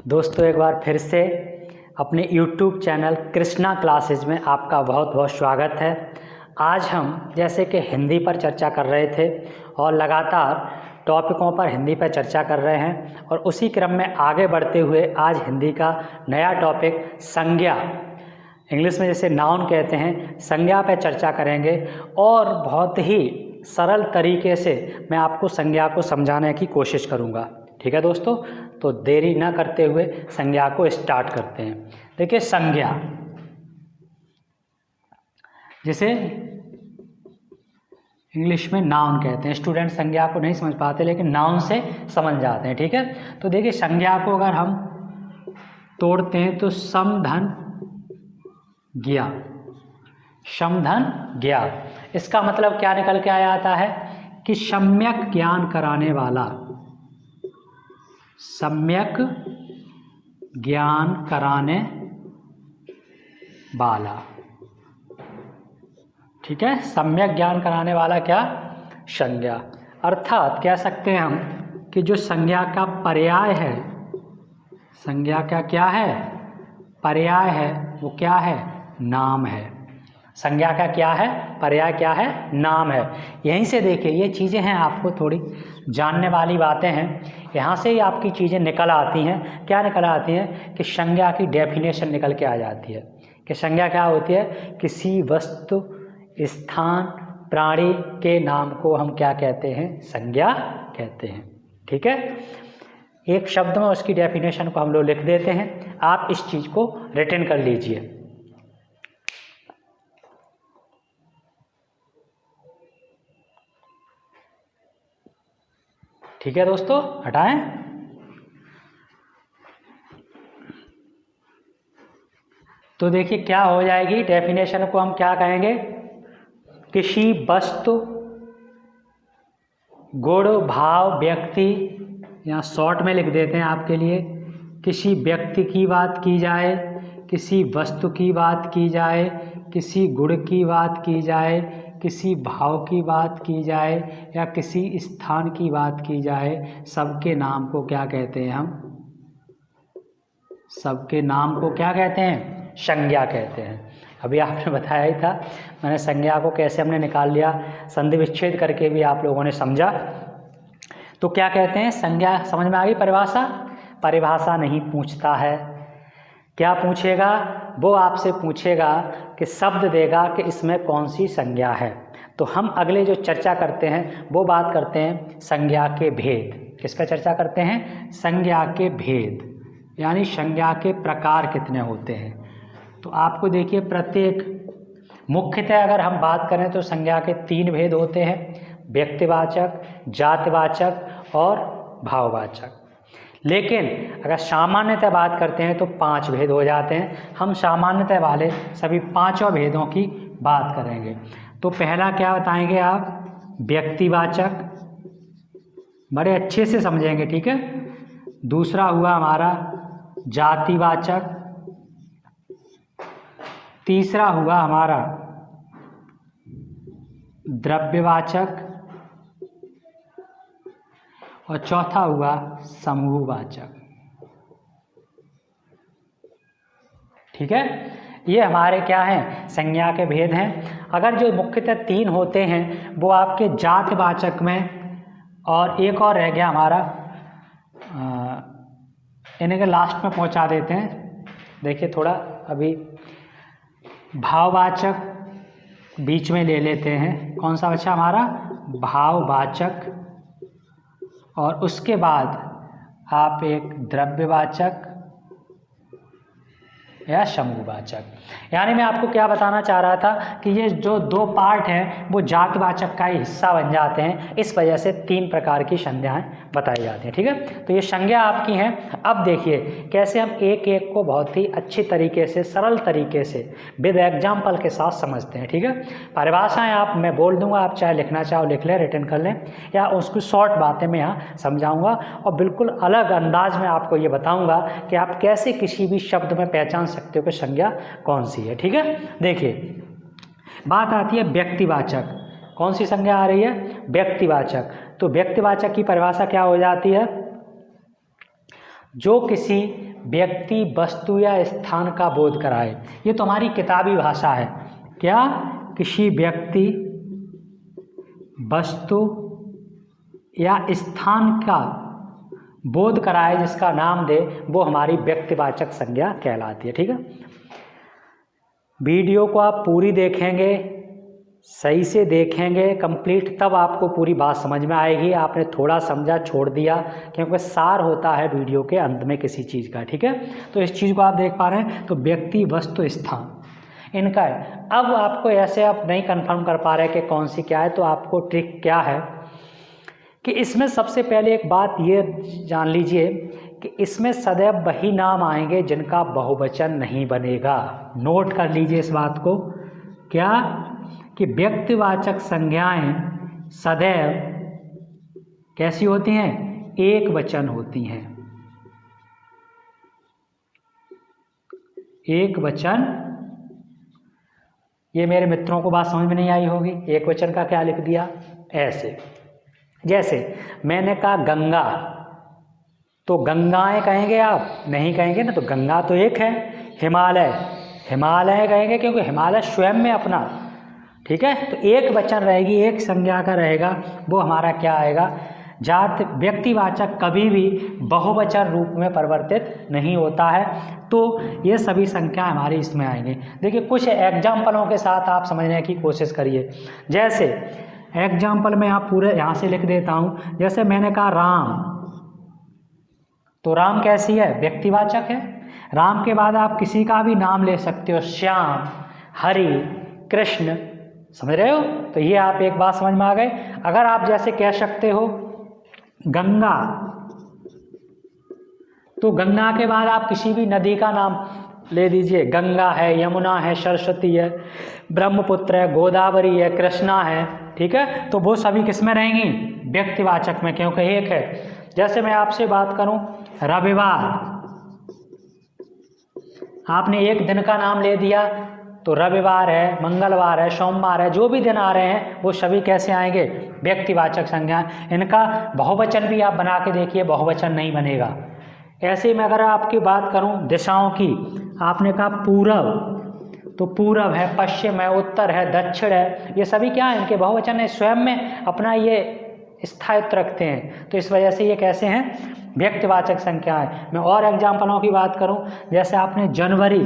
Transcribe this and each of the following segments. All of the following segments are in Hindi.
दोस्तों एक बार फिर से अपने YouTube चैनल कृष्णा क्लासेज में आपका बहुत बहुत स्वागत है। आज हम जैसे कि हिंदी पर चर्चा कर रहे थे और लगातार टॉपिकों पर हिंदी पर चर्चा कर रहे हैं और उसी क्रम में आगे बढ़ते हुए आज हिंदी का नया टॉपिक संज्ञा, इंग्लिश में जैसे नाउन कहते हैं, संज्ञा पर चर्चा करेंगे और बहुत ही सरल तरीके से मैं आपको संज्ञा को समझाने की कोशिश करूँगा। ठीक है दोस्तों, तो देरी न करते हुए संज्ञा को स्टार्ट करते हैं। देखिए संज्ञा, जिसे इंग्लिश में नाउन कहते हैं। स्टूडेंट संज्ञा को नहीं समझ पाते लेकिन नाउन से समझ जाते हैं। ठीक है, तो देखिए संज्ञा को अगर हम तोड़ते हैं तो सम धन ज्ञा, सम धन ज्ञा, इसका मतलब क्या निकल के आया आता है कि सम्यक ज्ञान कराने वाला, सम्यक ज्ञान कराने वाला। ठीक है, सम्यक ज्ञान कराने वाला क्या, संज्ञा। अर्थात कह सकते हैं हम कि जो संज्ञा का पर्याय है, संज्ञा का क्या है, पर्याय है, वो क्या है, नाम है। संज्ञा का क्या है, पर्याय क्या है, नाम है। यहीं से देखिए ये चीज़ें हैं, आपको थोड़ी जानने वाली बातें हैं। यहाँ से ही आपकी चीज़ें निकल आती हैं। क्या निकल आती हैं कि संज्ञा की डेफिनेशन निकल के आ जाती है कि संज्ञा क्या होती है, किसी वस्तु, स्थान, प्राणी के नाम को हम क्या कहते हैं, संज्ञा कहते हैं। ठीक है, एक शब्द में उसकी डेफिनेशन को हम लोग लिख देते हैं। आप इस चीज़ को रिटन कर लीजिए। ठीक है दोस्तों, हटाएं। तो देखिए क्या हो जाएगी, डेफिनेशन को हम क्या कहेंगे, किसी वस्तु, गुण, भाव, व्यक्ति, या शॉर्ट में लिख देते हैं आपके लिए, किसी व्यक्ति की बात की जाए, किसी वस्तु की बात की जाए, किसी गुण की बात की जाए, किसी भाव की बात की जाए या किसी स्थान की बात की जाए, सबके नाम को क्या कहते हैं हम, सबके नाम को क्या कहते हैं, संज्ञा कहते हैं। अभी आपने बताया ही था, मैंने संज्ञा को कैसे हमने निकाल लिया, संधि विच्छेद करके भी आप लोगों ने समझा। तो क्या कहते हैं, संज्ञा समझ में आ गई। परिभाषा, परिभाषा नहीं पूछता है, क्या पूछेगा, वो आपसे पूछेगा कि शब्द देगा कि इसमें कौन सी संज्ञा है। तो हम अगले जो चर्चा करते हैं वो बात करते हैं संज्ञा के भेद। किस पर चर्चा करते हैं, संज्ञा के भेद, यानी संज्ञा के प्रकार कितने होते हैं। तो आपको देखिए प्रत्येक, मुख्यतः अगर हम बात करें तो संज्ञा के 3 भेद होते हैं, व्यक्तिवाचक, जातिवाचक और भाववाचक। लेकिन अगर सामान्यतः बात करते हैं तो 5 भेद हो जाते हैं। हम सामान्यतः वाले सभी 5 भेदों की बात करेंगे। तो पहला क्या बताएंगे आप, व्यक्तिवाचक, बड़े अच्छे से समझेंगे। ठीक है, दूसरा हुआ हमारा जातिवाचक, तीसरा हुआ हमारा द्रव्यवाचक और चौथा हुआ समूहवाचक। ठीक है, ये हमारे क्या हैं, संज्ञा के भेद हैं। अगर जो मुख्यतः 3 होते हैं वो आपके जातिवाचक में, और एक और रह गया हमारा, इन्हें के लास्ट में पहुंचा देते हैं। देखिए थोड़ा अभी भाववाचक बीच में ले लेते हैं। कौन सा बचा हमारा, भाववाचक, और उसके बाद आप एक द्रव्यवाचक या समूहवाचक। यानी मैं आपको क्या बताना चाह रहा था कि ये जो 2 पार्ट हैं वो जातिवाचक का ही हिस्सा बन जाते हैं। इस वजह से 3 प्रकार की संज्ञाएं बताई जाती हैं। ठीक है, तो ये संज्ञा आपकी हैं। अब देखिए कैसे हम एक एक को बहुत ही अच्छी तरीके से, सरल तरीके से, विद एग्जाम्पल के साथ समझते हैं। ठीक है, परिभाषाएं आप मैं बोल दूंगा, आप चाहे लिखना चाहो लिख लें, रिटन कर लें, या उसकी शॉर्ट बातें मैं यहाँ समझाऊंगा और बिल्कुल अलग अंदाज में आपको ये बताऊंगा कि आप कैसे किसी भी शब्द में पहचान सकते हो कि संज्ञा कौन सी है। ठीक है, देखिए बात आती है व्यक्तिवाचक। कौन सी संज्ञा आ रही है, व्यक्तिवाचक। तो व्यक्तिवाचक की परिभाषा क्या हो जाती है, जो किसी व्यक्ति, वस्तु या स्थान का बोध कराए। ये तो हमारी किताबी भाषा है। क्या? किसी व्यक्ति, वस्तु या स्थान का बोध कराए, जिसका नाम दे, वो हमारी व्यक्तिवाचक संज्ञा कहलाती है। ठीक है, वीडियो को आप पूरी देखेंगे, सही से देखेंगे कंप्लीट, तब आपको पूरी बात समझ में आएगी। आपने थोड़ा समझा, छोड़ दिया, क्योंकि सार होता है वीडियो के अंत में किसी चीज़ का। ठीक है, तो इस चीज़ को आप देख पा रहे हैं। तो व्यक्ति, वस्तु, स्थान इनका है। अब आपको ऐसे आप नहीं कंफर्म कर पा रहे कि कौन सी क्या है, तो आपको ट्रिक क्या है कि इसमें सबसे पहले एक बात ये जान लीजिए कि इसमें सदैव वही नाम आएंगे जिनका बहुवचन नहीं बनेगा। नोट कर लीजिए इस बात को। क्या? कि व्यक्तिवाचक संज्ञाएं सदैव कैसी होती हैं? एक वचन होती हैं। एक वचन। ये मेरे मित्रों को बात समझ में नहीं आई होगी। एक वचन का क्या लिख दिया? ऐसे, जैसे मैंने कहा गंगा, तो गंगाएं कहेंगे आप? नहीं कहेंगे ना, तो गंगा तो एक है। हिमालय, हिमालय कहेंगे, क्योंकि हिमालय स्वयं में अपना। ठीक है, तो एक वचन रहेगी, एक संज्ञा का रहेगा, वो हमारा क्या आएगा? जात। व्यक्तिवाचक कभी भी बहुवचन रूप में परिवर्तित नहीं होता है। तो ये सभी संख्या हमारी इसमें आएंगे। देखिए, कुछ एग्जाम्पलों के साथ आप समझने की कोशिश करिए। जैसे एग्जाम्पल में आप पूरे यहाँ से लिख देता हूँ। जैसे मैंने कहा राम, तो राम कैसी है? व्यक्तिवाचक है। राम के बाद आप किसी का भी नाम ले सकते हो, श्याम, हरि, कृष्ण, समझ रहे हो? तो ये आप एक बात समझ में आ गए। अगर आप जैसे कह सकते हो गंगा, तो गंगा के बाद आप किसी भी नदी का नाम ले दीजिए। गंगा है, यमुना है, सरस्वती है, ब्रह्मपुत्र है, गोदावरी है, कृष्णा है। ठीक है, तो वो सभी किस में रहेंगी? व्यक्तिवाचक में, क्योंकि एक है। जैसे मैं आपसे बात करूं रविवार, आपने एक दिन का नाम ले दिया, तो रविवार है, मंगलवार है, सोमवार है, जो भी दिन आ रहे हैं वो सभी कैसे आएंगे? व्यक्तिवाचक संज्ञा। इनका बहुवचन भी आप बना के देखिए, बहुवचन नहीं बनेगा। ऐसे में अगर आपकी बात करूं दिशाओं की, आपने कहा पूरब, तो पूरब है, पश्चिम है, उत्तर है, दक्षिण है, ये सभी क्या है? इनके बहुवचन है, स्वयं में अपना ये स्थायित्व रखते हैं। तो इस वजह से ये कैसे हैं? व्यक्तिवाचक संख्या है। मैं और एग्जाम्पलों की बात करूं, जैसे आपने जनवरी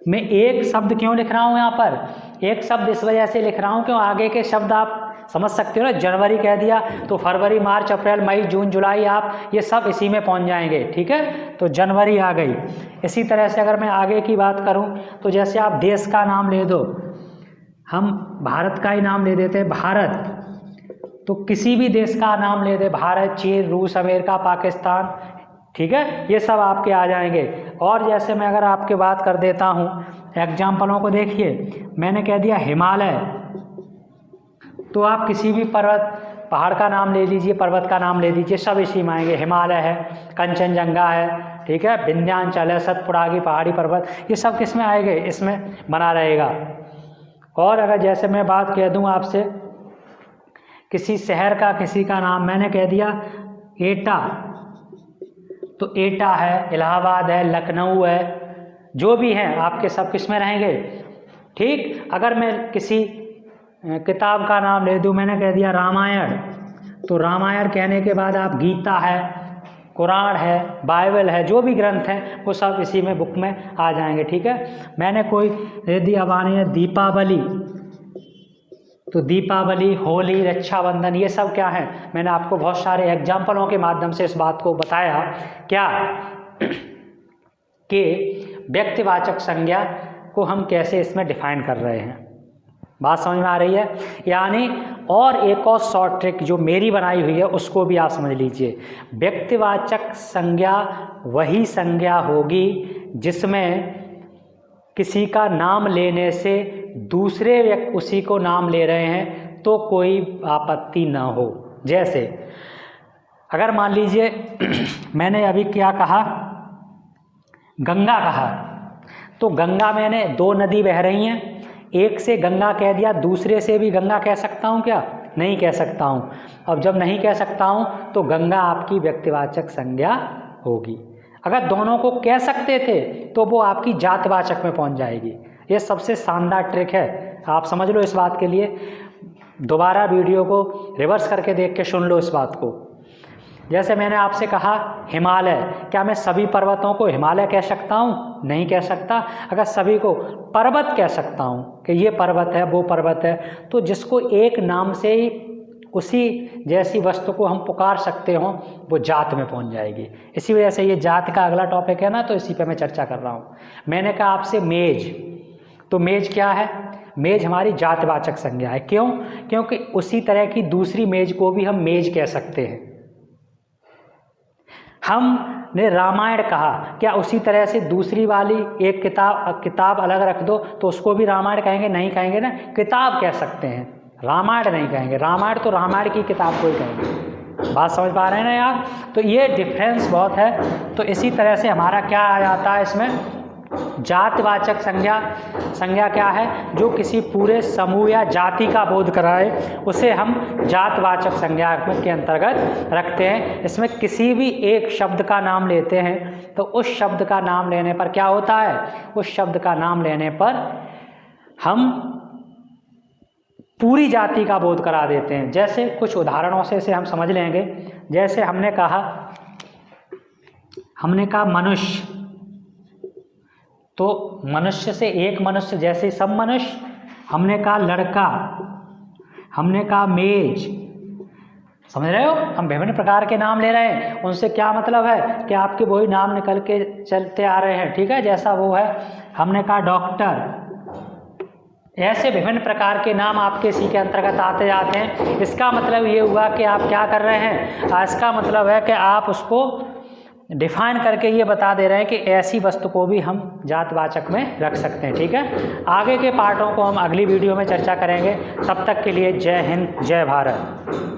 में एक शब्द क्यों लिख रहा हूं यहाँ पर? एक शब्द इस वजह से लिख रहा हूं क्यों आगे के शब्द आप समझ सकते हो ना। जनवरी कह दिया तो फरवरी, मार्च, अप्रैल, मई, जून, जुलाई, आप ये सब इसी में पहुंच जाएंगे। ठीक है, तो जनवरी आ गई। इसी तरह से अगर मैं आगे की बात करूं, तो जैसे आप देश का नाम ले दो, हम भारत का ही नाम ले देते हैं, भारत, तो किसी भी देश का नाम ले दे, भारत, चीन, रूस, अमेरिका, पाकिस्तान, ठीक है, ये सब आपके आ जाएंगे। और जैसे मैं अगर आपके बात कर देता हूँ एग्जाम्पलों को, देखिए मैंने कह दिया हिमालय, तो आप किसी भी पर्वत, पहाड़ का नाम ले लीजिए, पर्वत का नाम ले लीजिए, सब इसी में आएंगे। हिमालय है, कंचनजंगा है, ठीक है, विंध्याचल है, सतपुड़ा की पहाड़ी पर्वत, ये सब किस में आएंगे? इसमें बना रहेगा। और अगर जैसे मैं बात कह दूँ आपसे किसी शहर का, किसी का नाम मैंने कह दिया एटा, तो एटा है, इलाहाबाद है, लखनऊ है, जो भी हैं आपके सब किस में रहेंगे? ठीक। अगर मैं किसी किताब का नाम ले दूँ, मैंने कह दिया रामायण, तो रामायण कहने के बाद आप गीता है, कुरान है, बाइबल है, जो भी ग्रंथ हैं वो सब इसी में बुक में आ जाएंगे। ठीक है, मैंने कोई यदि अब आनी है दीपावली, तो दीपावली, होली, रक्षाबंधन, ये सब क्या है? मैंने आपको बहुत सारे एग्जाम्पलों के माध्यम से इस बात को बताया क्या कि व्यक्तिवाचक संज्ञा को हम कैसे इसमें डिफाइन कर रहे हैं। बात समझ में आ रही है? यानी और एक और शॉर्ट ट्रिक जो मेरी बनाई हुई है उसको भी आप समझ लीजिए। व्यक्तिवाचक संज्ञा वही संज्ञा होगी जिसमें किसी का नाम लेने से दूसरे व्यक्ति उसी को नाम ले रहे हैं तो कोई आपत्ति ना हो। जैसे अगर मान लीजिए मैंने अभी क्या कहा, गंगा कहा, तो गंगा मैंने दो नदी बह रही हैं, एक से गंगा कह दिया, दूसरे से भी गंगा कह सकता हूँ क्या? नहीं कह सकता हूँ। अब जब नहीं कह सकता हूँ तो गंगा आपकी व्यक्तिवाचक संज्ञा होगी। अगर दोनों को कह सकते थे तो वो आपकी जातवाचक में पहुंच जाएगी। ये सबसे शानदार ट्रिक है, आप समझ लो इस बात के लिए। दोबारा वीडियो को रिवर्स करके देख के सुन लो इस बात को। जैसे मैंने आपसे कहा हिमालय, क्या मैं सभी पर्वतों को हिमालय कह सकता हूँ? नहीं कह सकता। अगर सभी को पर्वत कह सकता हूँ कि ये पर्वत है, वो पर्वत है, तो जिसको एक नाम से ही उसी जैसी वस्तु को हम पुकार सकते हों वो जात में पहुंच जाएगी। इसी वजह से ये जात का अगला टॉपिक है ना, तो इसी पे मैं चर्चा कर रहा हूँ। मैंने कहा आपसे मेज, तो मेज क्या है? मेज हमारी जातवाचक संज्ञा है। क्यों? क्योंकि उसी तरह की दूसरी मेज को भी हम मेज कह सकते हैं। हमने रामायण कहा, क्या उसी तरह से दूसरी वाली एक किताब अलग रख दो तो उसको भी रामायण कहेंगे? नहीं कहेंगे ना, किताब कह सकते हैं, रामायण नहीं कहेंगे। रामायण तो रामायण की किताब को ही कहेंगे। बात समझ पा रहे हैं ना यार? तो ये डिफरेंस बहुत है। तो इसी तरह से हमारा क्या आ जाता है इसमें, जातवाचक संज्ञा क्या है? जो किसी पूरे समूह या जाति का बोध कराए उसे हम जातवाचक संज्ञा के अंतर्गत रखते हैं। इसमें किसी भी एक शब्द का नाम लेते हैं तो उस शब्द का नाम लेने पर क्या होता है? उस शब्द का नाम लेने पर हम पूरी जाति का बोध करा देते हैं। जैसे कुछ उदाहरणों से इसे हम समझ लेंगे। जैसे हमने कहा मनुष्य, तो मनुष्य से एक मनुष्य जैसे सब मनुष्य। हमने कहा लड़का, हमने कहा मेज, समझ रहे हो? हम विभिन्न प्रकार के नाम ले रहे हैं, उनसे क्या मतलब है कि आपके वही नाम निकल के चलते आ रहे हैं, ठीक है, जैसा वो है। हमने कहा डॉक्टर, ऐसे विभिन्न प्रकार के नाम आपके इसी के अंतर्गत आते जाते हैं। इसका मतलब ये हुआ कि आप क्या कर रहे हैं? इसका मतलब है कि आप उसको डिफाइन करके ये बता दे रहे हैं कि ऐसी वस्तु को भी हम जातवाचक में रख सकते हैं, ठीक है। आगे के पार्टों को हम अगली वीडियो में चर्चा करेंगे। तब तक के लिए जय हिंद, जय भारत।